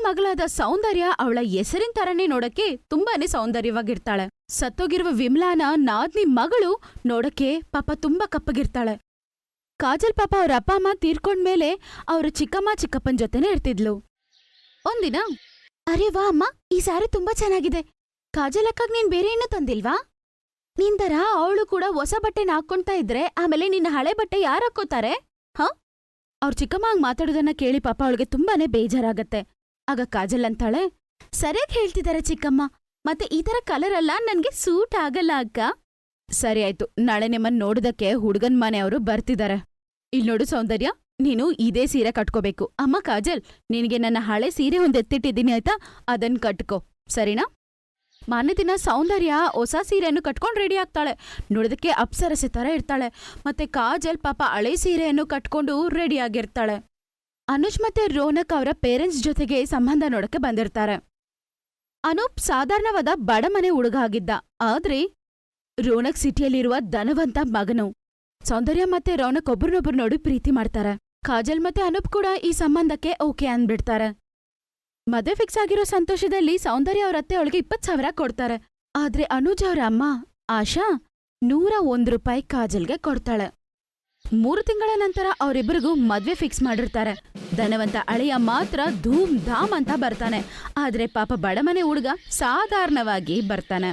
ಮಗಳಾದ ಸೌಂದರ್ಯ ಅವಳ ಹೆಸರಿನ ತರನೇ ನೋಡಕ್ಕೆ ತುಂಬಾನೇ ಸೌಂದರ್ಯವಾಗಿರ್ತಾಳೆ. ಸತ್ತೋಗಿರುವ ವಿಮ್ಲಾನ ನಾದ್ನಿ ಮಗಳು ನೋಡಕ್ಕೆ ಪಾಪ ತುಂಬಾ ಕಪ್ಪಗಿರ್ತಾಳೆ. ಕಾಜಲ್ ಪಾಪ ಅವ್ರ ಅಪ್ಪ ಅಮ್ಮ ತೀರ್ಕೊಂಡ್ಮೇಲೆ ಅವ್ರ ಚಿಕ್ಕಮ್ಮ ಚಿಕ್ಕಪ್ಪನ ಜೊತೆನೇ ಇರ್ತಿದ್ಲು. ಒಂದಿನ, ಅರೆ ವಾ ಅಮ್ಮ, ಈ ಸ್ಯಾರಿ ತುಂಬಾ ಚೆನ್ನಾಗಿದೆ. ಕಾಜಲ್ ಅಕ್ಕಾಗ್ ನೀನ್ ಬೇರೆ ಏನೂ ತಂದಿಲ್ವಾ? ನಿನ್ ತರ ಅವಳು ಕೂಡ ಹೊಸ ಬಟ್ಟೆನ ಹಾಕ್ಕೊಂತಾ ಇದ್ರೆ ಆಮೇಲೆ ನಿನ್ನ ಹಳೆ ಬಟ್ಟೆ ಯಾರು ಹಾಕೋತಾರೆ? ಹ? ಅವ್ರ ಚಿಕ್ಕಮ್ಮ ಹಂಗ್ ಮಾತಾಡೋದನ್ನ ಕೇಳಿ ಪಾಪ ಅವಳಿಗೆ ತುಂಬಾನೇ ಬೇಜಾರಾಗತ್ತೆ. ಆಗ ಕಾಜಲ್ ಅಂತಾಳೆ, ಸರಿಯಾಗಿ ಹೇಳ್ತಿದ್ದಾರೆ ಚಿಕ್ಕಮ್ಮ, ಮತ್ತೆ ಈ ತರ ಕಲರ್ ಅಲ್ಲ ನನ್ಗೆ ಸೂಟ್ ಆಗಲ್ಲ ಅಕ್ಕ. ಸರಿ ಆಯ್ತು, ನಾಳೆ ನಿಮ್ಮನ್ ನೋಡೋದಕ್ಕೆ ಹುಡ್ಗನ್ ಮನೆಯವರು ಬರ್ತಿದ್ದಾರೆ. ಇಲ್ ನೋಡು ಸೌಂದರ್ಯ, ನೀನು ಇದೇ ಸೀರೆ ಕಟ್ಕೋಬೇಕು. ಅಮ್ಮ ಕಾಜಲ್, ನಿನಗೆ ನನ್ನ ಹಳೆ ಸೀರೆ ಎತ್ತಿಟ್ಟಿದ್ದೀನಿ ಆಯ್ತಾ, ಅದನ್ ಕಟ್ಕೋ, ಸರಿನಾ? ಮಾರನೇ ದಿನ ಸೌಂದರ್ಯ ಹೊಸ ಸೀರೆಯನ್ನು ಕಟ್ಕೊಂಡು ರೆಡಿ ಆಗ್ತಾಳೆ. ನೋಡೋದಕ್ಕೆ ಅಪ್ಸರಸೆ ತರ ಇರ್ತಾಳೆ. ಮತ್ತೆ ಕಾಜಲ್ ಪಾಪ ಹಳೆ ಸೀರೆಯನ್ನು ಕಟ್ಕೊಂಡು ರೆಡಿ ಆಗಿರ್ತಾಳೆ. ಅನುಜ್ ಮತ್ತೆ ರೋನಕ್ ಅವರ ಪೇರೆಂಟ್ಸ್ ಜೊತೆಗೆ ಸಂಬಂಧ ನೋಡಕ್ಕೆ ಬಂದಿರ್ತಾರೆ. ಅನೂಪ್ ಸಾಧಾರಣವಾದ ಬಡಮನೆ ಹುಡುಗ ಆಗಿದ್ದ. ಆದ್ರೆ ರೋನಕ್ ಸಿಟಿಯಲ್ಲಿರುವ ಧನವಂತ ಮಗನು. ಸೌಂದರ್ಯ ಮತ್ತೆ ರೋನಕ್ ಒಬ್ರನ್ನೊಬ್ರು ನೋಡಿ ಪ್ರೀತಿ ಮಾಡ್ತಾರೆ. ಕಾಜಲ್ ಮತ್ತೆ ಅನೂಪ್ ಕೂಡ ಈ ಸಂಬಂಧಕ್ಕೆ ಓಕೆ ಅಂದ್ಬಿಡ್ತಾರೆ. ಮದುವೆ ಫಿಕ್ಸ್ ಆಗಿರೋ ಸಂತೋಷದಲ್ಲಿ ಸೌಂದರ್ಯ ಅವ್ರ ಅತ್ತೆ ಅವಳಿಗೆ 20,000 ಕೊಡ್ತಾರೆ. ಆದ್ರೆ ಅನುಜ್ ಅವ್ರ ಅಮ್ಮ ಆಶಾ 101 ರೂಪಾಯಿ ಕಾಜಲ್ಗೆ ಕೊಡ್ತಾಳೆ. 3 ತಿಂಗಳ ನಂತರ ಅವರಿಬ್ಬರಿಗೂ ಮದ್ವೆ ಫಿಕ್ಸ್ ಮಾಡಿರ್ತಾರೆ. ಧನವಂತ ಅಳಿಯ ಮಾತ್ರ ಧೂಮ್ ಧಾಮ್ ಅಂತ ಬರ್ತಾನೆ. ಆದ್ರೆ ಪಾಪ ಬಡಮನೆ ಹುಡುಗ ಸಾಧಾರಣವಾಗಿ ಬರ್ತಾನೆ.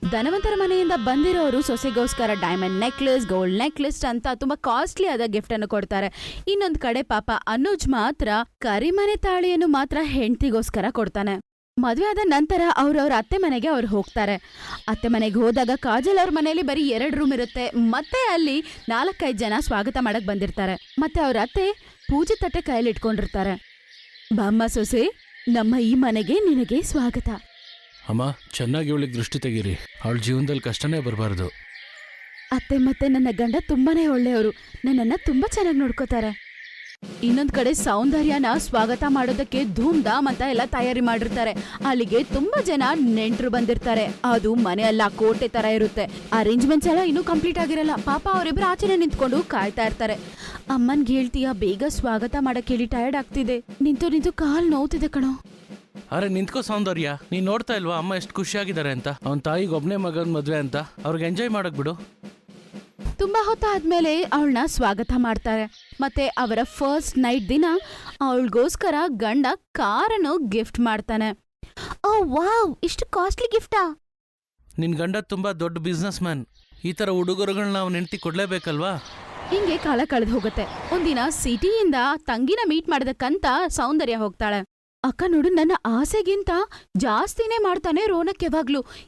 ಧನವಂತರ ಮನೆಯಿಂದ ಬಂದಿರೋರು ಸೊಸೆಗೋಸ್ಕರ ಡೈಮಂಡ್ ನೆಕ್ಲೆಸ್, ಗೋಲ್ಡ್ ನೆಕ್ಲೆಸ್ ಅಂತ ತುಂಬಾ ಕಾಸ್ಟ್ಲಿ ಆದ ಗಿಫ್ಟ್ ಅನ್ನು ಕೊಡ್ತಾರೆ. ಇನ್ನೊಂದ್ ಕಡೆ ಪಾಪ ಅನುಜ್ ಮಾತ್ರ ಕರಿಮನೆ ತಾಳಿಯನ್ನು ಮಾತ್ರ ಹೆಂಡತಿಗೋಸ್ಕರ ಕೊಡ್ತಾನೆ. ಮದ್ವೆ ಆದ ನಂತರ ಅವ್ರವ್ರ ಅತ್ತೆ ಮನೆಗೆ ಅವ್ರು ಹೋಗ್ತಾರೆ. ಅತ್ತೆ ಮನೆಗೆ ಹೋದಾಗ ಕಾಜಲ್ ಅವ್ರ ಮನೆಯಲ್ಲಿ ಬರೀ 2 ರೂಮ್ ಇರುತ್ತೆ. ಮತ್ತೆ ಅಲ್ಲಿ 4-5 ಜನ ಸ್ವಾಗತ ಮಾಡಕ್ ಬಂದಿರ್ತಾರೆ. ಮತ್ತೆ ಅವ್ರ ಅತ್ತೆ ಪೂಜೆ ತಟ್ಟೆ ಕೈಯಲ್ಲಿ ಇಟ್ಕೊಂಡಿರ್ತಾರೆ. ಬಾಮ್ಮ ಸೊಸೆ, ನಮ್ಮ ಈ ಮನೆಗೆ ನಿನಗೆ ಸ್ವಾಗತ. ಅಮ್ಮ, ಚೆನ್ನಾಗಿ ಅವಳಿಗೆ ದೃಷ್ಟಿ ತೆಗೀರಿ, ಅವಳ ಜೀವನದಲ್ಲಿ ಕಷ್ಟನೇ ಬರಬಾರ್ದು. ಅತ್ತೆ ಮತ್ತೆ ನನ್ನ ಗಂಡ ತುಂಬಾನೇ ಒಳ್ಳೆಯವರು, ನನ್ನನ್ನ ತುಂಬಾ ಚೆನ್ನಾಗಿ ನೋಡ್ಕೋತಾರೆ. ಇನ್ನೊಂದ್ ಕಡೆ ಸೌಂದರ್ಯನ ಸ್ವಾಗತ ಮಾಡೋದಕ್ಕೆ ಧೂಮ್ ಧಾಮ್ ಅಂತ ಎಲ್ಲ ತಯಾರಿ ಮಾಡಿರ್ತಾರೆ. ಅಲ್ಲಿಗೆ ತುಂಬಾ ಜನ ನೆಂಟರು ಬಂದಿರ್ತಾರೆ. ಅದು ಮನೆ ಅಲ್ಲ, ಕೋಟೆ ತರ ಇರುತ್ತೆ. ಅರೇಂಜ್ಮೆಂಟ್ಸ್ ಎಲ್ಲ ಇನ್ನೂ ಕಂಪ್ಲೀಟ್ ಆಗಿರಲ್ಲ. ಪಾಪ ಅವರಿಬ್ರು ಆಚೆನೆ ನಿಂತ್ಕೊಂಡು ಕಾಯ್ತಾ ಇರ್ತಾರೆ. ಅಮ್ಮನ್ಗೆ ಹೇಳ್ತೀಯಾ, ಬೇಗ ಸ್ವಾಗತ ಮಾಡಕ್ ಹೇಳಿ, ಟಯರ್ಡ್ ಆಗ್ತಿದೆ. ನಿಂತು ನಿಂತು ಕಾಲ್ ನೋವ್ತಿದೆ ಕಣೋ. ಅರೆ ನಿಂತ್ಕೋ ಸೌಂದರ್ಯ, ನೀನ್ ನೋಡ್ತಾ ಇಲ್ವಾ ಅಮ್ಮ ಎಷ್ಟು ಖುಷಿಯಾಗಿದ್ದಾರೆ ಅಂತ. ಅವನ ತಾಯಿಗೆ ಒಬ್ನೇ ಮಗನ ಮದ್ವೆ ಅಂತ ಅವ್ರಿಗೆ ಎಂಜಾಯ್ ಮಾಡಕ್ ಬಿಡು. ತುಂಬಾ ಹೊತ್ತಾದ್ಮೇಲೆ ಅವಳನ್ನ ಸ್ವಾಗತ ಮಾಡ್ತಾರೆ. ಮತ್ತೆ ಅವರ ಫಸ್ಟ್ ನೈಟ್ ದಿನ ಅವಳಿಗೋಸ್ಕರ ಗಂಡ ಕಾರನ್ನು ಗಿಫ್ಟ್ ಮಾಡ್ತಾನೆ. ಓ ವಾವ್, ಇಷ್ಟು ಕಾಸ್ಟ್ಲಿ ಗಿಫ್ಟಾ? ನಿನ್ ಗಂಡ ತುಂಬಾ ದೊಡ್ಡ ಬಿಸ್ನೆಸ್ ಮ್ಯಾನ್, ಈ ತರ ಉಡುಗೊರೆಗಳನ್ನ ಅವ್ನ ಹೆಂಡತಿ ಕೊಡ್ಲೇಬೇಕಲ್ವಾ? ಹಿಂಗೆ ಕಾಲ ಕಳೆದು ಹೋಗುತ್ತೆ. ಒಂದಿನ ಸಿಟಿಯಿಂದ ತಂಗಿನ ಮೀಟ್ ಮಾಡೋದಕ್ಕಂತ ಸೌಂದರ್ಯ ಹೋಗ್ತಾಳೆ. ಅಕ್ಕ ನೋಡು, ನನ್ನ ಆಸೆಗಿಂತ ಜಾಸ್ತಿನೇ ಮಾಡ್ತಾನೆ ರೋನಕ್.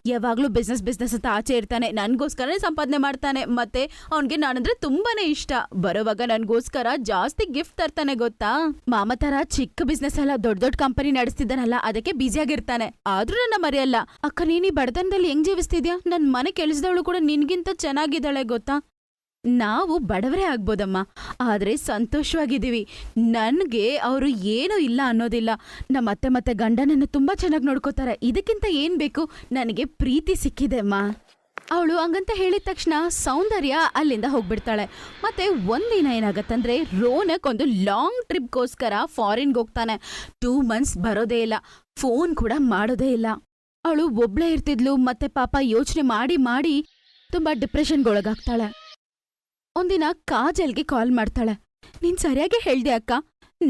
ಯಾವಾಗ್ಲೂ ಬಿಸ್ನೆಸ್ ಅಂತ ಆಚೆ ಇರ್ತಾನೆ. ನನ್ಗೋಸ್ಕರನೇ ಸಂಪಾದನೆ ಮಾಡ್ತಾನೆ. ಮತ್ತೆ ಅವನ್ಗೆ ನಾನಂದ್ರೆ ತುಂಬಾನೇ ಇಷ್ಟ. ಬರೋವಾಗ ನನ್ಗೋಸ್ಕರ ಜಾಸ್ತಿ ಗಿಫ್ಟ್ ತರ್ತಾನೆ ಗೊತ್ತಾ. ಮಾಮ ತರ ಚಿಕ್ಕ ಬಿಸ್ನೆಸ್ ಅಲ್ಲ, ದೊಡ್ಡ ಕಂಪನಿ ನಡೆಸ್ತಿದ್ದಾನಲ್ಲ, ಅದಕ್ಕೆ ಬ್ಯುಸಿಯಾಗಿರ್ತಾನೆ. ಆದ್ರೂ ನನ್ನ ಮರೆಯಲ್ಲ. ಅಕ್ಕ, ನೀನ್ ಈ ಬಡತನದಲ್ಲಿ ಹೆಂಗ್ ಜೀವಿಸ್ತಿದ್ಯಾ? ನನ್ ಮನೆ ಕೆಲಸದವಳು ಕೂಡ ನಿನ್ಗಿಂತ ಚೆನ್ನಾಗಿದ್ದಾಳೆ ಗೊತ್ತಾ. ನಾವು ಬಡವರೇ ಆಗ್ಬೋದಮ್ಮ, ಆದ್ರೆ ಸಂತೋಷವಾಗಿದ್ದೀವಿ. ನನ್ಗೆ ಅವರು ಏನೂ ಇಲ್ಲ ಅನ್ನೋದಿಲ್ಲ. ನಮ್ಮ ಅತ್ತೆ ಮತ್ತೆ ಗಂಡ ನನ್ನ ತುಂಬಾ ಚೆನ್ನಾಗಿ ನೋಡ್ಕೋತಾರೆ. ಇದಕ್ಕಿಂತ ಏನ್ ಬೇಕು? ನನಗೆ ಪ್ರೀತಿ ಸಿಕ್ಕಿದೆ ಅಮ್ಮ. ಅವಳು ಹಂಗಂತ ಹೇಳಿದ ತಕ್ಷಣ ಸೌಂದರ್ಯ ಅಲ್ಲಿಂದ ಹೋಗ್ಬಿಡ್ತಾಳೆ. ಮತ್ತೆ ಒಂದಿನ ಏನಾಗತ್ತಂದ್ರೆ, ರೋನಕ್ ಒಂದು ಲಾಂಗ್ ಟ್ರಿಪ್ಗೋಸ್ಕರ ಫಾರಿನ್ಗೆ ಹೋಗ್ತಾನೆ. 2 ಮಂತ್ಸ್ ಬರೋದೇ ಇಲ್ಲ, ಫೋನ್ ಕೂಡ ಮಾಡೋದೇ ಇಲ್ಲ. ಅವಳು ಒಬ್ಳೇ ಇರ್ತಿದ್ಲು. ಮತ್ತೆ ಪಾಪ ಯೋಚನೆ ಮಾಡಿ ತುಂಬಾ ಡಿಪ್ರೆಷನ್ಗೊಳಗಾಗ್ತಾಳೆ. ಒಂದಿನ ಕಾಜಲ್ಗೆ ಕಾಲ್ ಮಾಡ್ತಾಳೆ. ನೀನ್ ಸರಿಯಾಗಿ ಹೇಳ್ದೆ ಅಕ್ಕ,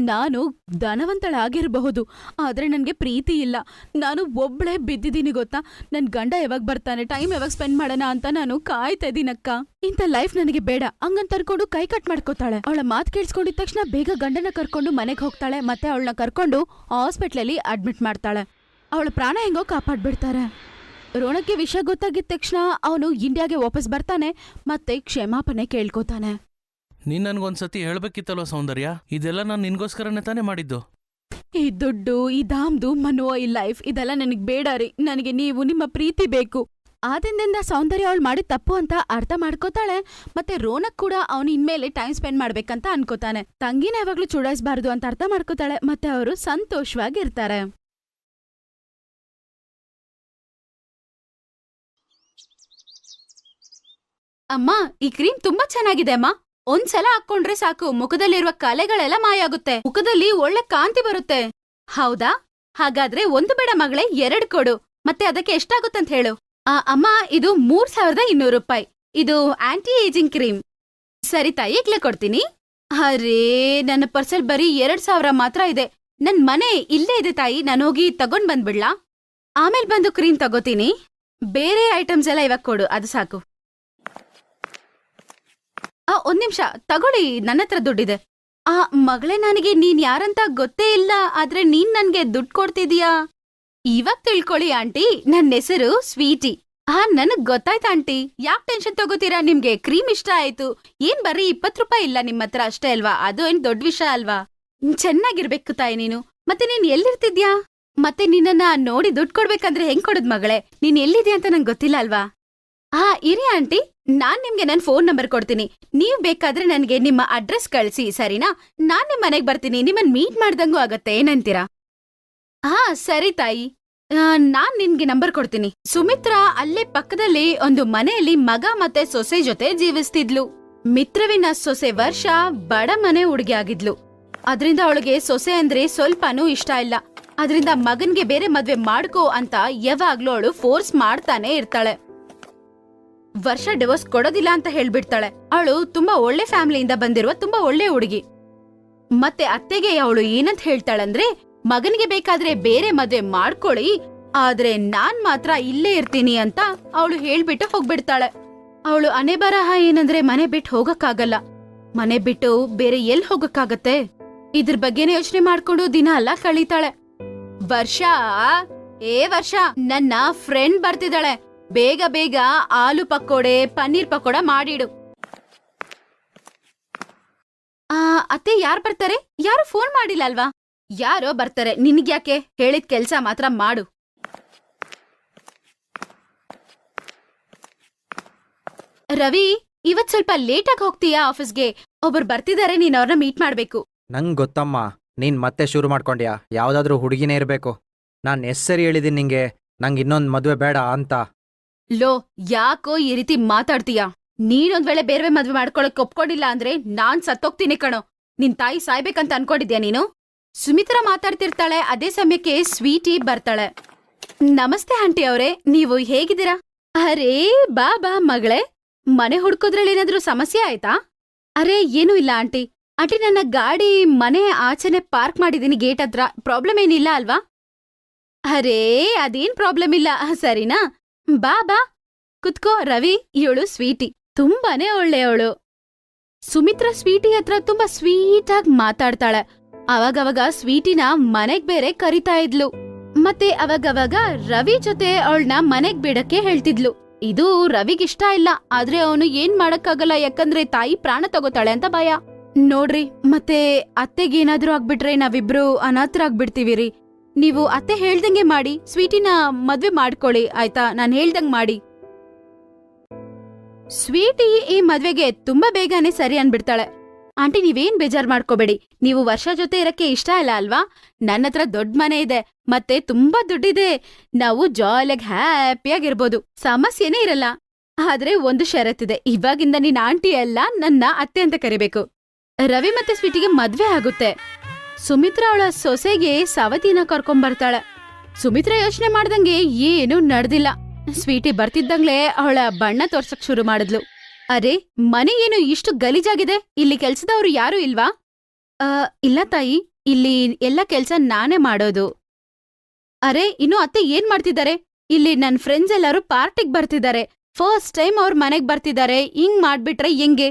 ನಾನು ಧನವಂತಳಾಗಿರಬಹುದು, ಆದ್ರೆ ನನ್ಗೆ ಪ್ರೀತಿ ಇಲ್ಲ. ನಾನು ಒಬ್ಳೇ ಬಿದ್ದಿದ್ದೀನಿ ಗೊತ್ತಾ. ನನ್ ಗಂಡ ಯಾವಾಗ ಬರ್ತಾನೆ, ಟೈಮ್ ಯಾವಾಗ ಸ್ಪೆಂಡ್ ಮಾಡೋಣ ಅಂತ ನಾನು ಕಾಯ್ತಾ ಇದೀನಕ್ಕ. ಇಂಥ ಲೈಫ್ ನನಗೆ ಬೇಡ. ಹಂಗಂತ ಅನ್ಕೊಂಡು ಕೈ ಕಟ್ ಮಾಡ್ಕೋತಾಳೆ. ಅವಳ ಮಾತು ಕೇಳಿಸ್ಕೊಂಡಿದ ತಕ್ಷಣ ಬೇಗ ಗಂಡನ ಕರ್ಕೊಂಡು ಮನೆಗೆ ಹೋಗ್ತಾಳೆ. ಮತ್ತೆ ಅವಳನ್ನ ಕರ್ಕೊಂಡು ಹಾಸ್ಪಿಟ್ಲಲ್ಲಿ ಅಡ್ಮಿಟ್ ಮಾಡ್ತಾಳೆ. ಅವಳ ಪ್ರಾಣ ಹೆಂಗೋ ಕಾಪಾಡ್ಬಿಡ್ತಾರೆ. ರೋಣಕ್ಕೆ ವಿಷಯ ಗೊತ್ತಾಗಿದ ತಕ್ಷಣ ಅವನು ಇಂಡಿಯಾಗೆ ವಾಪಸ್ ಬರ್ತಾನೆ. ಮತ್ತೆ ಕ್ಷಮಾಪಣೆ ಕೇಳ್ಕೊತಾನೆ. ನೀನ್ ನನ್ಗೊಂದ್ಸತಿ ಹೇಳ್ಬೇಕಿತ್ತಲ್ವ ಸೌಂದರ್ಯ, ಇದೆಲ್ಲ ನಾನು ನಿನ್ಗೋಸ್ಕರನೇ ತಾನೇ ಮಾಡಿದ್ದು. ಈ ದುಡ್ಡು, ಈ ದಾಮ್ದು ಮನೋ, ಈ ಲೈಫ್ ಇದೆಲ್ಲ ನನಗ್ ಬೇಡ ರೀ. ನನಗೆ ನೀವು, ನಿಮ್ಮ ಪ್ರೀತಿ ಬೇಕು. ಆ ದಿನದಿಂದ ಸೌಂದರ್ಯ ಅವಳು ಮಾಡಿದ ತಪ್ಪು ಅಂತ ಅರ್ಥ ಮಾಡ್ಕೋತಾಳೆ. ಮತ್ತೆ ರೋನಕ್ ಕೂಡ ಅವನು ಇನ್ಮೇಲೆ ಟೈಮ್ ಸ್ಪೆಂಡ್ ಮಾಡ್ಬೇಕಂತ ಅನ್ಕೋತಾನೆ. ತಂಗಿನ ಯಾವಾಗ್ಲೂ ಚುಡಾಯಿಸಬಾರ್ದು ಅಂತ ಅರ್ಥ ಮಾಡ್ಕೋತಾಳೆ. ಮತ್ತೆ ಅವರು ಸಂತೋಷವಾಗಿರ್ತಾರೆ. ಅಮ್ಮ, ಈ ಕ್ರೀಮ್ ತುಂಬಾ ಚೆನ್ನಾಗಿದೆ ಅಮ್ಮ. ಒಂದ್ಸಲ ಹಾಕೊಂಡ್ರೆ ಸಾಕು, ಮುಖದಲ್ಲಿರುವ ಕಲೆಗಳೆಲ್ಲ ಮಾಯಾಗುತ್ತೆ. ಮುಖದಲ್ಲಿ ಒಳ್ಳೆ ಕಾಂತಿ ಬರುತ್ತೆ. ಹೌದಾ? ಹಾಗಾದ್ರೆ ಒಂದು ಬೇಡ ಮಗಳೇ, 2 ಕೊಡು. ಮತ್ತೆ ಅದಕ್ಕೆ ಎಷ್ಟಾಗುತ್ತಂತ ಹೇಳು. ಅಮ್ಮ, ಇದು 3200 ರೂಪಾಯಿ. ಇದು ಆಂಟಿ ಏಜಿಂಗ್ ಕ್ರೀಮ್. ಸರಿ ತಾಯಿ, ಈಗ್ಲೇ ಕೊಡ್ತೀನಿ. ಅರೇ, ನನ್ನ ಪರ್ಸಲ್ ಬರೀ 2000 ಮಾತ್ರ ಇದೆ. ನನ್ ಮನೆ ಇಲ್ಲೇ ಇದೆ ತಾಯಿ, ನಾನು ಹೋಗಿ ತಗೊಂಡ್ ಬಂದ್ಬಿಡ್ಲಾ? ಆಮೇಲೆ ಬಂದು ಕ್ರೀಮ್ ತಗೋತೀನಿ. ಬೇರೆ ಐಟಮ್ಸ್ ಎಲ್ಲ ಇವಾಗ ಕೊಡು, ಅದು ಸಾಕು. ಒಂದ್ ನಿಮಿಷ ತಗೊಳ್ಳಿ, ನನ್ನ ಹತ್ರ ದುಡ್ಡಿದೆ. ಮಗಳೇ, ನನಗೆ ನೀನ್ ಯಾರಂತ ಗೊತ್ತೇ ಇಲ್ಲ, ಆದ್ರೆ ನೀನ್ ನನ್ಗೆ ದುಡ್ಡು ಕೊಡ್ತಿದೀಯಾ? ಇವಾಗ ತಿಳ್ಕೊಳ್ಳಿ ಆಂಟಿ, ನನ್ನ ಹೆಸರು ಸ್ವೀಟಿ. ನನಗ್ ಗೊತ್ತಾಯ್ತು ಆಂಟಿ. ಯಾಕೆ ಟೆನ್ಷನ್ ತಗೋತೀರಾ? ನಿಮ್ಗೆ ಕ್ರೀಮ್ ಇಷ್ಟ ಆಯ್ತು. ಏನ್ ಬರೀ 20 ರೂಪಾಯಿ ಇಲ್ಲ ನಿಮ್ ಹತ್ರ ಅಷ್ಟೇ ಅಲ್ವಾ? ಅದು ಏನ್ ದೊಡ್ಡ ವಿಷಯ ಅಲ್ವಾ? ಚೆನ್ನಾಗಿರ್ಬೇಕು ತಾಯಿ ನೀನು. ಮತ್ತೆ ನೀನ್ ಎಲ್ಲಿರ್ತಿದ್ಯಾ? ಮತ್ತೆ ನಿನ್ನನ್ನ ನೋಡಿ ದುಡ್ಡು ಕೊಡ್ಬೇಕಂದ್ರೆ ಹೆಂಗ್ ಕೊಡದ್ ಮಗಳೇ? ನೀನ್ ಎಲ್ಲಿದ್ಯಾ ಅಂತ ನಂಗೆ ಗೊತ್ತಿಲ್ಲ ಅಲ್ವಾ? ಇರಿ ಆಂಟಿ, ನಾನ್ ನಿಮ್ಗೆ ನನ್ ಫೋನ್ ನಂಬರ್ ಕೊಡ್ತೀನಿ. ನೀವ್ ಬೇಕಾದ್ರೆ ನನ್ಗೆ ನಿಮ್ಮ ಅಡ್ರೆಸ್ ಕಳ್ಸಿ, ಸರಿನಾ? ನಾನ್ ನಿಮ್ ಮನೆಗ್ ಬರ್ತೀನಿ, ನಿಮ್ಮನ್ ಮೀಟ್ ಮಾಡ್ದಂಗೂ ಆಗತ್ತೆ. ಏನಂತೀರಾ? ಸರಿ ತಾಯಿ, ನಾನ್ ನಿನ್ಗೆ ನಂಬರ್ ಕೊಡ್ತೀನಿ. ಸುಮಿತ್ರಾ ಅಲ್ಲೇ ಪಕ್ಕದಲ್ಲಿ ಒಂದು ಮನೆಯಲ್ಲಿ ಮಗ ಮತ್ತೆ ಸೊಸೆ ಜೊತೆ ಜೀವಿಸ್ತಿದ್ಲು. ಮಿತ್ರವಿನ ಸೊಸೆ ವರ್ಷ ಬಡ ಮನೆ ಹುಡುಗಿ ಆಗಿದ್ಲು. ಅದ್ರಿಂದ ಅವಳಿಗೆ ಸೊಸೆ ಅಂದ್ರೆ ಸ್ವಲ್ಪನೂ ಇಷ್ಟ ಇಲ್ಲ. ಅದ್ರಿಂದ ಮಗನ್ಗೆ ಬೇರೆ ಮದ್ವೆ ಮಾಡ್ಕೋ ಅಂತ ಯಾವಾಗ್ಲೂ ಅವಳು ಫೋರ್ಸ್ ಮಾಡ್ತಾನೆ ಇರ್ತಾಳೆ. ವರ್ಷ ಡಿವೋರ್ಸ್ ಕೊಡೋದಿಲ್ಲ ಅಂತ ಹೇಳ್ಬಿಡ್ತಾಳೆ. ಅವಳು ತುಂಬಾ ಒಳ್ಳೆ ಫ್ಯಾಮಿಲಿಯಿಂದ ಬಂದಿರುವ ತುಂಬಾ ಒಳ್ಳೆ ಹುಡುಗಿ. ಮತ್ತೆ ಅತ್ತೆಗೆ ಅವಳು ಏನಂತ ಹೇಳ್ತಾಳಂದ್ರೆ, ಮಗನಿಗೆ ಬೇಕಾದ್ರೆ ಬೇರೆ ಮದ್ವೆ ಮಾಡ್ಕೊಳ್ಳಿ, ಆದ್ರೆ ನಾನ್ ಮಾತ್ರ ಇಲ್ಲೇ ಇರ್ತೀನಿ ಅಂತ ಅವಳು ಹೇಳ್ಬಿಟ್ಟು ಹೋಗ್ಬಿಡ್ತಾಳೆ. ಅವಳು ಹಣೆ ಬರಹ ಏನಂದ್ರೆ ಮನೆ ಬಿಟ್ಟು ಹೋಗಕ್ಕಾಗಲ್ಲ. ಮನೆ ಬಿಟ್ಟು ಬೇರೆ ಎಲ್ ಹೋಗಕ್ಕಾಗತ್ತೆ? ಇದ್ರ ಬಗ್ಗೆನೇ ಯೋಚನೆ ಮಾಡ್ಕೊಂಡು ದಿನ ಎಲ್ಲ ಕಳೀತಾಳೆ. ವರ್ಷ, ವರ್ಷ, ನನ್ನ ಫ್ರೆಂಡ್ ಬರ್ತಿದ್ದಾಳೆ. ಬೇಗ ಬೇಗ ಆಲೂ ಪಕೋಡೆ, ಪನ್ನೀರ್ ಪಕೋಡ ಮಾಡಿಡು. ಅತ್ತೆ, ಯಾರು ಬರ್ತಾರೆ? ಯಾರು ಫೋನ್ ಮಾಡಿಲ್ಲ ಅಲ್ವಾ? ಯಾರೋ ಬರ್ತಾರೆ, ನಿನ್ಗ್ಯಾಕೆ? ಹೇಳಿದ ಕೆಲ್ಸ ಮಾತ್ರ ಮಾಡು. ರವಿ, ಇವತ್ ಸ್ವಲ್ಪ ಲೇಟಾಗಿ ಹೋಗ್ತೀಯಾ ಆಫೀಸ್ಗೆ? ಒಬ್ರು ಬರ್ತಿದ್ದಾರೆ, ನೀನ್ ಅವ್ರನ್ನ ಮೀಟ್ ಮಾಡ್ಬೇಕು. ನಂಗೆ ಗೊತ್ತಮ್ಮ, ನೀನ್ ಮತ್ತೆ ಶುರು ಮಾಡ್ಕೊಂಡ್ಯಾ? ಯಾವ್ದಾದ್ರೂ ಹುಡುಗಿನೇ ಇರಬೇಕು. ನಾನು ಸರಿ ಹೇಳಿದೀನಿ ನಿಂಗೆ, ನಂಗೆ ಇನ್ನೊಂದು ಮದುವೆ ಬೇಡ ಅಂತ. ಲೋ, ಯಾಕೋ ಈ ರೀತಿ ಮಾತಾಡ್ತೀಯಾ? ನೀನೊಂದ್ ವೇಳೆ ಬೇರೆ ಮದ್ವೆ ಮಾಡ್ಕೊಳಕ್ ಒಪ್ಕೊಂಡಿಲ್ಲ ಅಂದ್ರೆ ನಾನ್ ಸತ್ತೋಗ್ತೀನಿ ಕಣೋ. ನಿನ್ ತಾಯಿ ಸಾಯ್ಬೇಕಂತ ಅನ್ಕೊಂಡಿದ್ಯಾ ನೀನು? ಸುಮಿತ್ರಾ ಮಾತಾಡ್ತಿರ್ತಾಳೆ. ಅದೇ ಸಮಯಕ್ಕೆ ಸ್ವೀಟಿ ಬರ್ತಾಳೆ. ನಮಸ್ತೆ ಆಂಟಿ ಅವರೇ, ನೀವು ಹೇಗಿದ್ದೀರಾ? ಅರೇ, ಬಾ ಬಾ ಮಗಳೇ. ಮನೆ ಹುಡ್ಕೋದ್ರಲ್ಲಿ ಏನಾದ್ರೂ ಸಮಸ್ಯೆ ಆಯ್ತಾ? ಅರೇ, ಏನೂ ಇಲ್ಲ ಆಂಟಿ. ಆಂಟಿ, ನನ್ನ ಗಾಡಿ ಮನೆ ಆಚೆನೆ ಪಾರ್ಕ್ ಮಾಡಿದೀನಿ ಗೇಟ್ ಹತ್ರ. ಪ್ರಾಬ್ಲಮ್ ಏನಿಲ್ಲ ಅಲ್ವಾ? ಅರೇ, ಅದೇನ್ ಪ್ರಾಬ್ಲಮ್ ಇಲ್ಲ, ಸರಿನಾ? ಬಾ ಬಾ ಕುತ್ಕೋ. ರವಿ, ಇವಳು ಸ್ವೀಟಿ, ತುಂಬಾನೇ ಒಳ್ಳೆಯವಳು. ಸುಮಿತ್ರಾ ಸ್ವೀಟಿ ಹತ್ರ ತುಂಬಾ ಸ್ವೀಟ್ ಆಗಿ ಮಾತಾಡ್ತಾಳೆ. ಅವಾಗವಾಗ ಸ್ವೀಟಿನ ಮನೆಗ್ ಬೇರೆ ಕರಿತಾ ಇದ್ಲು. ಮತ್ತೆ ಅವಾಗವಾಗ ರವಿ ಜೊತೆ ಅವಳನ್ನ ಮನೆಗ್ ಬಿಡಕ್ಕೆ ಹೇಳ್ತಿದ್ಲು. ಇದು ರವಿಗಿಷ್ಟ ಇಲ್ಲ, ಆದ್ರೆ ಅವನು ಏನ್ ಮಾಡಕ್ಕಾಗಲ್ಲ, ಯಾಕಂದ್ರೆ ತಾಯಿ ಪ್ರಾಣ ತಗೋತಾಳೆ ಅಂತ ಭಯ. ನೋಡ್ರಿ, ಮತ್ತೆ ಅತ್ತೆಗೇನಾದ್ರೂ ಆಗ್ಬಿಟ್ರೆ ನಾವಿಬ್ರು ಅನಾಥರಾಗ್ಬಿಡ್ತೀವಿರಿ. ನೀವು ಅತ್ತೆ ಹೇಳ್ದಂಗೆ ಮಾಡಿ, ಸ್ವೀಟಿನ ಮದ್ವೆ ಮಾಡ್ಕೊಳ್ಳಿ, ಆಯ್ತಾ? ನಾನ್ ಹೇಳ್ದಂಗ್ ಮಾಡಿ. ಸ್ವೀಟಿ ಈ ಮದ್ವೆಗೆ ತುಂಬಾ ಬೇಗನೆ ಸರಿ ಅನ್ಬಿಡ್ತಾಳೆ. ಆಂಟಿ, ನೀವೇನ್ ಬೇಜಾರ್ ಮಾಡ್ಕೋಬೇಡಿ. ನೀವು ವರ್ಷ ಜೊತೆ ಇರಕ್ಕೆ ಇಷ್ಟ ಇಲ್ಲ ಅಲ್ವಾ? ನನ್ನ ಹತ್ರ ದೊಡ್ಡ ಮನೆ ಇದೆ, ಮತ್ತೆ ತುಂಬಾ ದುಡ್ಡಿದೆ. ನಾವು ಜಾಲಿಯಾಗಿ ಹ್ಯಾಪಿಯಾಗಿರ್ಬೋದು, ಸಮಸ್ಯೆನೇ ಇರಲ್ಲ. ಆದ್ರೆ ಒಂದು ಷರತ್ತಿದೆ, ಇವಾಗಿಂದ ನೀನ್ ಆಂಟಿ ಅಲ್ಲ, ನನ್ನ ಅತ್ತೆ ಅಂತ ಕರಿಬೇಕು. ರವಿ ಮತ್ತೆ ಸ್ವೀಟಿಗೆ ಮದ್ವೆ ಆಗುತ್ತೆ. ಸುಮಿತ್ರಾ ಅವಳ ಸೊಸೆಗೆ ಸವತಿನ ಕರ್ಕೊಂಬರ್ತಾಳೆ. ಸುಮಿತ್ರಾ ಯೋಚನೆ ಮಾಡ್ದಂಗೆ ಏನು ನಡೆದಿಲ್ಲ. ಸ್ವೀಟಿ ಬರ್ತಿದ್ದಂಗ್ಲೆ ಅವಳ ಬಣ್ಣ ತೋರ್ಸಕ್ ಶುರು ಮಾಡಿದ್ಲು. ಅರೆ, ಮನೆ ಏನು ಇಷ್ಟು ಗಲೀಜಾಗಿದೆ? ಇಲ್ಲಿ ಕೆಲ್ಸದವ್ರು ಯಾರು ಇಲ್ವಾ? ಇಲ್ಲ ತಾಯಿ, ಇಲ್ಲಿ ಎಲ್ಲ ಕೆಲ್ಸ ನಾನೇ ಮಾಡೋದು. ಅರೆ, ಇನ್ನು ಅತ್ತೆ ಏನ್ ಮಾಡ್ತಿದ್ದಾರೆ? ಇಲ್ಲಿ ನನ್ ಫ್ರೆಂಡ್ಸ್ ಎಲ್ಲರೂ ಪಾರ್ಟಿಗ್ ಬರ್ತಿದ್ದಾರೆ. ಫಸ್ಟ್ ಟೈಮ್ ಅವ್ರ ಮನೆಗ್ ಬರ್ತಿದ್ದಾರೆ. ಹಿಂಗ್ ಮಾಡ್ಬಿಟ್ರೆ ಹೆಂಗೆ?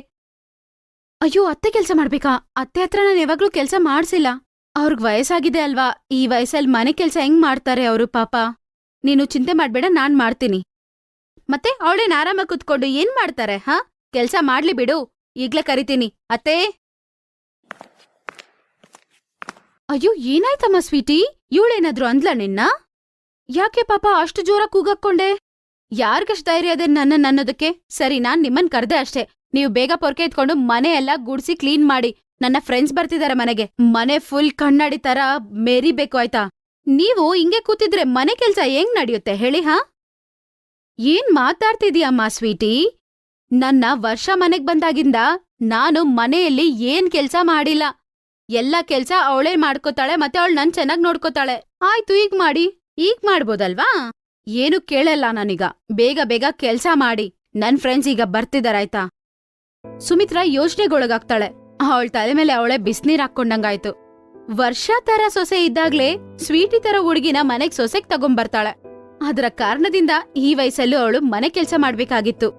ಅಯ್ಯೋ, ಅತ್ತೆ ಕೆಲ್ಸ ಮಾಡ್ಬೇಕಾ? ಅತ್ತೆ ಹತ್ರ ನಾನು ಯಾವಾಗ್ಲೂ ಕೆಲ್ಸ ಮಾಡ್ಸಿಲ್ಲ. ಅವ್ರಿಗೆ ವಯಸ್ಸಾಗಿದೆ ಅಲ್ವಾ? ಈ ವಯಸ್ಸಲ್ಲಿ ಮನೆ ಕೆಲ್ಸ ಹೆಂಗ್ ಮಾಡ್ತಾರೆ ಅವರು, ಪಾಪ. ನೀನು ಚಿಂತೆ ಮಾಡ್ಬೇಡ, ನಾನ್ ಮಾಡ್ತೀನಿ. ಮತ್ತೆ ಅವಳೇನ್ ಆರಾಮಾಗಿ ಕುತ್ಕೊಂಡು ಏನ್ ಮಾಡ್ತಾರೆ? ಕೆಲ್ಸ ಮಾಡ್ಲಿ ಬಿಡು. ಈಗ್ಲೇ ಕರಿತೀನಿ. ಅತ್ತೆ. ಅಯ್ಯೋ, ಏನಾಯ್ತಮ್ಮ ಸ್ವೀಟಿ? ಇವಳೇನಾದ್ರೂ ಅಂದ್ಲ ನಿನ್ನ? ಯಾಕೆ ಪಾಪ ಅಷ್ಟು ಜೋರ ಕೂಗಾಕೊಂಡೆ? ಯಾರ್ಗಷ್ಟು ಧೈರ್ಯ ಅದೇ ನನ್ನ ಅನ್ನೋದಕ್ಕೆ? ಸರಿ, ನಾನ್ ನಿಮ್ಮನ್ ಕರ್ದೆ ಅಷ್ಟೇ. ನೀವು ಬೇಗ ಪೊರ್ಕೆ ಎತ್ಕೊಂಡು ಮನೆ ಎಲ್ಲ ಗುಡ್ಸಿ ಕ್ಲೀನ್ ಮಾಡಿ. ನನ್ನ ಫ್ರೆಂಡ್ಸ್ ಬರ್ತಿದಾರೆ ಮನೆಗೆ. ಮನೆ ಫುಲ್ ಕಣ್ಣಾಡಿ ತರ ಮೇರಿಬೇಕು, ಆಯ್ತಾ? ನೀವು ಹಿಂಗೆ ಕೂತಿದ್ರೆ ಮನೆ ಕೆಲ್ಸ ಹೆಂಗ್ ನಡೆಯುತ್ತೆ ಹೇಳಿ? ಏನ್ ಮಾತಾಡ್ತಿದೀಯಮ್ಮ ಸ್ವೀಟಿ? ನನ್ನ ವರ್ಷ ಮನೆಗ್ ಬಂದಾಗಿಂದ ನಾನು ಮನೆಯಲ್ಲಿ ಏನ್ ಕೆಲ್ಸ ಮಾಡಿಲ್ಲ. ಎಲ್ಲ ಕೆಲ್ಸ ಅವಳೇ ಮಾಡ್ಕೋತಾಳೆ ಮತ್ತೆ ಅವಳು ನನ್ ಚೆನ್ನಾಗ್ ನೋಡ್ಕೋತಾಳೆ. ಆಯ್ತು, ಈಗ ಮಾಡ್ಬೋದಲ್ವಾ? ಏನು ಕೇಳಲ್ಲ ನಾನೀಗ. ಬೇಗ ಬೇಗ ಕೆಲ್ಸ ಮಾಡಿ. ನನ್ ಫ್ರೆಂಡ್ಸ್ ಈಗ ಬರ್ತಿದಾರಾಯ್ತಾ? ಸುಮಿತ್ರಾ ಯೋಚನೆಗೊಳಗಾಗ್ತಾಳೆ. ಅವಳ ತಲೆ ಮೇಲೆ ಅವಳೆ ಬಿಸ್ನೀರ್ ಹಾಕೊಂಡಂಗಾಯ್ತು. ವರ್ಷ ತರ ಸೊಸೆ ಇದ್ದಾಗ್ಲೇ ಸ್ವೀಟಿ ತರ ಹುಡುಗಿನ ಮನೆಗ್ ಸೊಸೆಗ್ ತಗೊಂಬರ್ತಾಳೆ. ಅದರ ಕಾರಣದಿಂದ ಈ ವಯಸ್ಸಲ್ಲೂ ಅವಳು ಮನೆ ಕೆಲ್ಸ ಮಾಡ್ಬೇಕಾಗಿತ್ತು.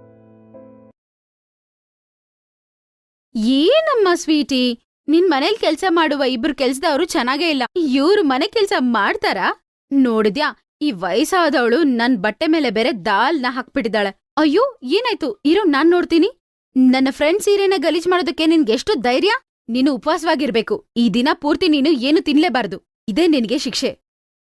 ಏನಮ್ಮ ಸ್ವೀಟಿ, ನಿನ್ ಮನೇಲಿ ಕೆಲ್ಸ ಮಾಡುವ ಇಬ್ರು ಕೆಲ್ಸದವ್ರು ಚೆನ್ನಾಗೇ ಇಲ್ಲ. ಇವ್ರು ಮನೆ ಕೆಲ್ಸ ಮಾಡ್ತಾರಾ? ನೋಡಿದ್ಯಾ, ಈ ವಯಸ್ಸಾದವಳು ನನ್ ಬಟ್ಟೆ ಮೇಲೆ ಬೇರೆ ದಾಲ್ನ ಹಾಕ್ಬಿಟ್ಟಿದ್ದಾಳೆ. ಅಯ್ಯೋ, ಏನಾಯ್ತು? ಇರೋ, ನಾನ್ ನೋಡ್ತೀನಿ. ನನ್ನ ಫ್ರೆಂಡ್ ಸೀರೆನ ಗಲೀಜ್ ಮಾಡೋದಕ್ಕೆ ನಿನ್ಗೆಷ್ಟು ಧೈರ್ಯ? ನೀನು ಉಪವಾಸವಾಗಿರ್ಬೇಕು. ಈ ದಿನ ಪೂರ್ತಿ ನೀನು ಏನು ತಿನ್ಲೇಬಾರ್ದು. ಇದೇ ನಿನ್ಗೆ ಶಿಕ್ಷೆ.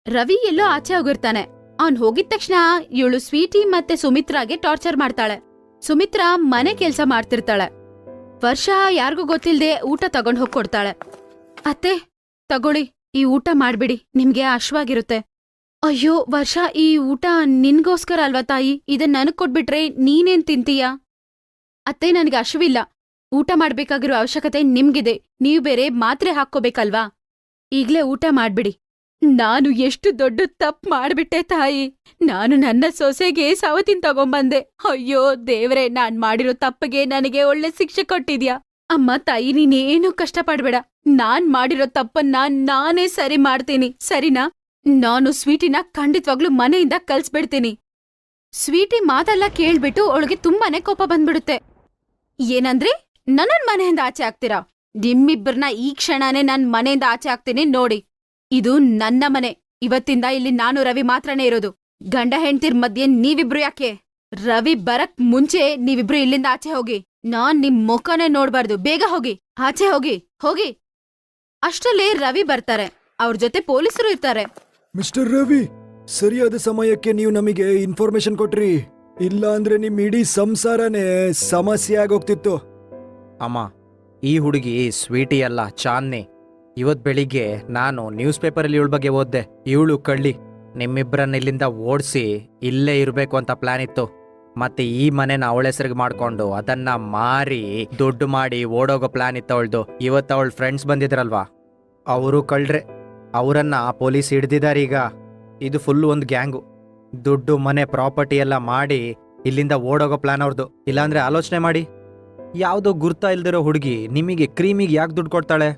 ರವಿ ಎಲ್ಲೋ ಆಚೆ ಹೋಗಿರ್ತಾನೆ. ಅವ್ನ್ ಹೋಗಿದ ತಕ್ಷಣ ಇವಳು ಸ್ವೀಟಿ ಮತ್ತೆ ಸುಮಿತ್ರಾಗೆ ಟಾರ್ಚರ್ ಮಾಡ್ತಾಳೆ. ಸುಮಿತ್ರಾ ಮನೆ ಕೆಲ್ಸ ಮಾಡ್ತಿರ್ತಾಳೆ. ವರ್ಷ ಯಾರಿಗೂ ಗೊತ್ತಿಲ್ದೆ ಊಟ ತಗೊಂಡ್ ಹೋಗ್ ಕೊಡ್ತಾಳೆ. ಅತ್ತೆ, ತಗೊಳ್ಳಿ, ಈ ಊಟ ಮಾಡ್ಬಿಡಿ, ನಿಮ್ಗೆ ಹಶ್ವಾಗಿರುತ್ತೆ. ಅಯ್ಯೋ ವರ್ಷ, ಈ ಊಟ ನಿನ್ಗೋಸ್ಕರ ಅಲ್ವಾ ತಾಯಿ? ಇದನ್ ನನಗ್ ಕೊಟ್ಬಿಟ್ರೆ ನೀನೇನ್ ತಿಂತೀಯ? ಅತ್ತೆ, ನನ್ಗೆ ಹಶ್ವಿಲ್ಲ. ಊಟ ಮಾಡ್ಬೇಕಾಗಿರೋ ಅವಶ್ಯಕತೆ ನಿಮ್ಗಿದೆ. ನೀವ್ ಬೇರೆ ಮಾತ್ರೆ ಹಾಕ್ಕೋಬೇಕಲ್ವಾ? ಈಗ್ಲೇ ಊಟ ಮಾಡ್ಬಿಡಿ. ನಾನು ಎಷ್ಟು ದೊಡ್ಡ ತಪ್ಪು ಮಾಡ್ಬಿಟ್ಟೆ ತಾಯಿ. ನಾನು ನನ್ನ ಸೊಸೆಗೆ ಸವತಿನ್ ತಗೊಂಬಂದೆ. ಅಯ್ಯೋ ದೇವ್ರೆ, ನಾನ್ ಮಾಡಿರೋ ತಪ್ಪಿಗೆ ನನಗೆ ಒಳ್ಳೆ ಶಿಕ್ಷೆ ಕೊಟ್ಟಿದ್ಯಾ? ಅಮ್ಮ ತಾಯಿ, ನೀನೇನು ಕಷ್ಟಪಡ್ಬೇಡ. ನಾನ್ ಮಾಡಿರೋ ತಪ್ಪನ್ನ ನಾನೇ ಸರಿ ಮಾಡ್ತೀನಿ, ಸರಿನಾ? ನಾನು ಸ್ವೀಟಿನ ಖಂಡಿತವಾಗ್ಲೂ ಮನೆಯಿಂದ ಕಳ್ಸ್ಬಿಡ್ತೀನಿ. ಸ್ವೀಟಿ ಮಾತೆಲ್ಲ ಕೇಳ್ಬಿಟ್ಟು ಅವಳಿಗೆ ತುಂಬಾನೇ ಕೋಪ ಬಂದ್ಬಿಡುತ್ತೆ. ಏನಂದ್ರೆ, ನನ್ನನ್ ಮನೆಯಿಂದ ಆಚೆ ಹಾಕ್ತೀರಾ? ನಿಮ್ಮಿಬ್ಬರನ್ನ ಈ ಕ್ಷಣನೇ ನನ್ ಮನೆಯಿಂದ ಆಚೆ ಹಾಕ್ತೀನಿ ನೋಡಿ. ಇದು ನನ್ನ ಮನೆ. ಇವತ್ತಿಂದ ಇಲ್ಲಿ ನಾನು ರವಿ ಮಾತ್ರನೇ ಇರೋದು. ಗಂಡ ಹೆಂಡ್ತಿರ್ ಮಧ್ಯೆ ನೀವಿಬ್ರು ಯಾಕೆ? ರವಿ ಬರಕ್ ಮುಂಚೆ ನೀವಿಬ್ರು ಇಲ್ಲಿಂದ ಆಚೆ ಹೋಗಿ. ನಾನ್ ನಿಮ್ ಮುಖನೇ ನೋಡ್ಬಾರ್ದು. ಬೇಗ ಹೋಗಿ, ಆಚೆ ಹೋಗಿ, ಹೋಗಿ. ಅಷ್ಟರಲ್ಲೇ ರವಿ ಬರ್ತಾರೆ. ಅವ್ರ ಜೊತೆ ಪೊಲೀಸರು ಇರ್ತಾರೆ. ಮಿಸ್ಟರ್ ರವಿ, ಸರಿಯಾದ ಸಮಯಕ್ಕೆ ನೀವು ನಮಗೆ ಇನ್ಫಾರ್ಮೇಶನ್ ಕೊಟ್ರಿ. ಇಲ್ಲ ಅಂದ್ರೆ ನಿಮ್ ಇಡೀ ಸಂಸಾರನೇ ಸಮಸ್ಯೆ ಆಗೋಗ್ತಿತ್ತು. ಅಮ್ಮ, ಈ ಹುಡುಗಿ ಸ್ವೀಟಿ ಅಲ್ಲ, ಚಾನ್ನಿ. ಇವತ್ ಬೆಳಿಗ್ಗೆ ನಾನು ನ್ಯೂಸ್ ಪೇಪರಲ್ಲಿ ಇವಳ ಬಗ್ಗೆ ಓದ್ದೆ. ಇವಳು ಕಳ್ಳಿ. ನಿಮ್ಮಿಬ್ಬರನ್ನ ಇಲ್ಲಿಂದ ಓಡಿಸಿ ಇಲ್ಲೇ ಇರಬೇಕು ಅಂತ ಪ್ಲಾನ್ ಇತ್ತು. ಮತ್ತೆ ಈ ಮನೆನ ಅವಳ ಹೆಸರಿಗೆ ಮಾಡ್ಕೊಂಡು ಅದನ್ನ ಮಾರಿ ದುಡ್ಡು ಮಾಡಿ ಓಡೋಗೋ ಪ್ಲಾನ್ ಇತ್ತು ಅವಳ್ದು. ಇವತ್ತು ಅವಳ ಫ್ರೆಂಡ್ಸ್ ಬಂದಿದ್ರಲ್ವಾ, ಅವರು ಕಳ್ರೆ. ಅವರನ್ನ ಪೊಲೀಸ್ ಹಿಡ್ದಿದಾರೀಗ. ಇದು ಫುಲ್ ಒಂದು ಗ್ಯಾಂಗು. ದುಡ್ಡು, ಮನೆ, ಪ್ರಾಪರ್ಟಿ ಎಲ್ಲ ಮಾಡಿ ಇಲ್ಲಿಂದ ಓಡೋಗೋ ಪ್ಲಾನ್ ಅವ್ರದ್ದು. ಇಲ್ಲಾಂದ್ರೆ ಆಲೋಚನೆ ಮಾಡಿ, ಯಾವುದೋ ಗುರ್ತಾ ಇಲ್ದಿರೋ ಹುಡುಗಿ ನಿಮಗೆ ಕ್ರೀಮಿಗೆ ಯಾಕೆ ದುಡ್ಡು ಕೊಡ್ತಾಳೆ?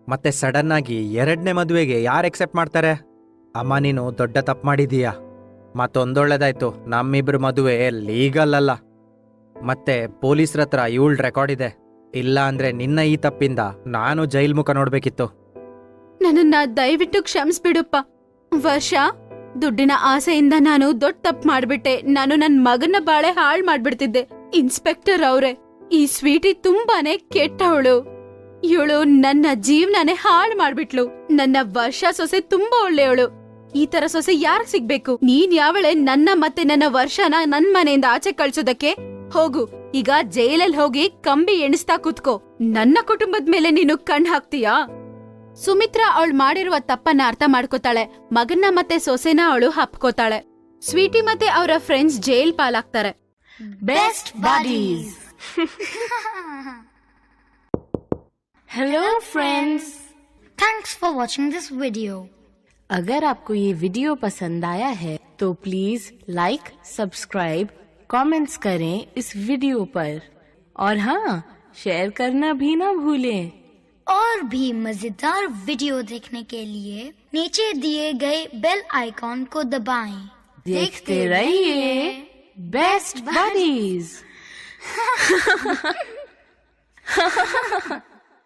ಮತ್ತೆ ಸಡನ್ ಆಗಿ 2ನೇ ಮದುವೆಗೆ ಯಾರು ಎಕ್ಸೆಪ್ಟ್ ಮಾಡ್ತಾರೆ? ಅಮ್ಮ, ನೀನು ದೊಡ್ಡ ತಪ್ಪು ಮಾಡಿದೀಯಾ. ಮತ್ತೊಂದೊಳ್ಳೇದಾಯ್ತು, ನಮ್ಮಿಬ್ರು ಮದುವೆ ಲೀಗಲ್ ಅಲ್ಲ. ಮತ್ತೆ ಪೊಲೀಸ್ರ ಹತ್ರ ಇವಳ ರೆಕಾರ್ಡ್ ಇದೆ. ಇಲ್ಲ ಅಂದ್ರೆ ನಿನ್ನ ಈ ತಪ್ಪಿಂದ ನಾನು ಜೈಲ್ ಮುಖ ನೋಡ್ಬೇಕಿತ್ತು. ನನ್ನನ್ನ ದಯವಿಟ್ಟು ಕ್ಷಮಿಸ್ಬಿಡುಪ್ಪ. ವರ್ಷ, ದುಡ್ಡಿನ ಆಸೆಯಿಂದ ನಾನು ದೊಡ್ಡ ತಪ್ಪು ಮಾಡ್ಬಿಟ್ಟೆ. ನಾನು ನನ್ ಮಗನ ಬಾಳೆ ಹಾಳ್ ಮಾಡ್ಬಿಡ್ತಿದ್ದೆ. ಇನ್ಸ್ಪೆಕ್ಟರ್ ಅವ್ರೆ, ಈ ಸ್ವೀಟಿ ತುಂಬಾನೇ ಕೆಟ್ಟವಳು. ಇವಳು ನನ್ನ ಜೀವನನೇ ಹಾಳು ಮಾಡ್ಬಿಟ್ಲು. ನನ್ನ ವರ್ಷ ಸೊಸೆ ತುಂಬಾ ಒಳ್ಳೆಯವಳು. ಈ ತರ ಸೊಸೆ ಯಾರಿಗ್ ಸಿಗ್ಬೇಕು? ನೀನ್ ಯಾವಳೆ ನನ್ನ ಮತ್ತೆ ನನ್ನ ವರ್ಷನ ನನ್ ಮನೆಯಿಂದ ಆಚೆ ಕಳ್ಸೋದಕ್ಕೆ? ಹೋಗು, ಈಗ ಜೈಲಲ್ಲಿ ಹೋಗಿ ಕಂಬಿ ಎಣಿಸ್ತಾ ಕೂತ್ಕೋ. ನನ್ನ ಕುಟುಂಬದ ಮೇಲೆ ನೀನು ಕಣ್ ಹಾಕ್ತೀಯಾ? ಸುಮಿತ್ರಾ ಅವಳು ಮಾಡಿರುವ ತಪ್ಪನ್ನ ಅರ್ಥ ಮಾಡ್ಕೋತಾಳೆ. ಮಗನ್ನ ಮತ್ತೆ ಸೊಸೆನ ಅವಳು ಹಪ್ಕೋತಾಳೆ. ಸ್ವೀಟಿ ಮತ್ತೆ ಅವರ ಫ್ರೆಂಡ್ಸ್ ಜೈಲ್ ಪಾಲಾಗ್ತಾರೆ. Best buddies. Hello friends. Thanks for watching this video. अगर आपको ये वीडियो पसंद आया है तो प्लीज लाइक, सब्सक्राइब, कमेंट्स करें इस वीडियो पर और हाँ, शेयर करना भी ना भूलें। और भी मजेदार वीडियो देखने के लिए नीचे दिए गए बेल आइकॉन को दबाएं। देखते रहिए बेस्ट बडीज।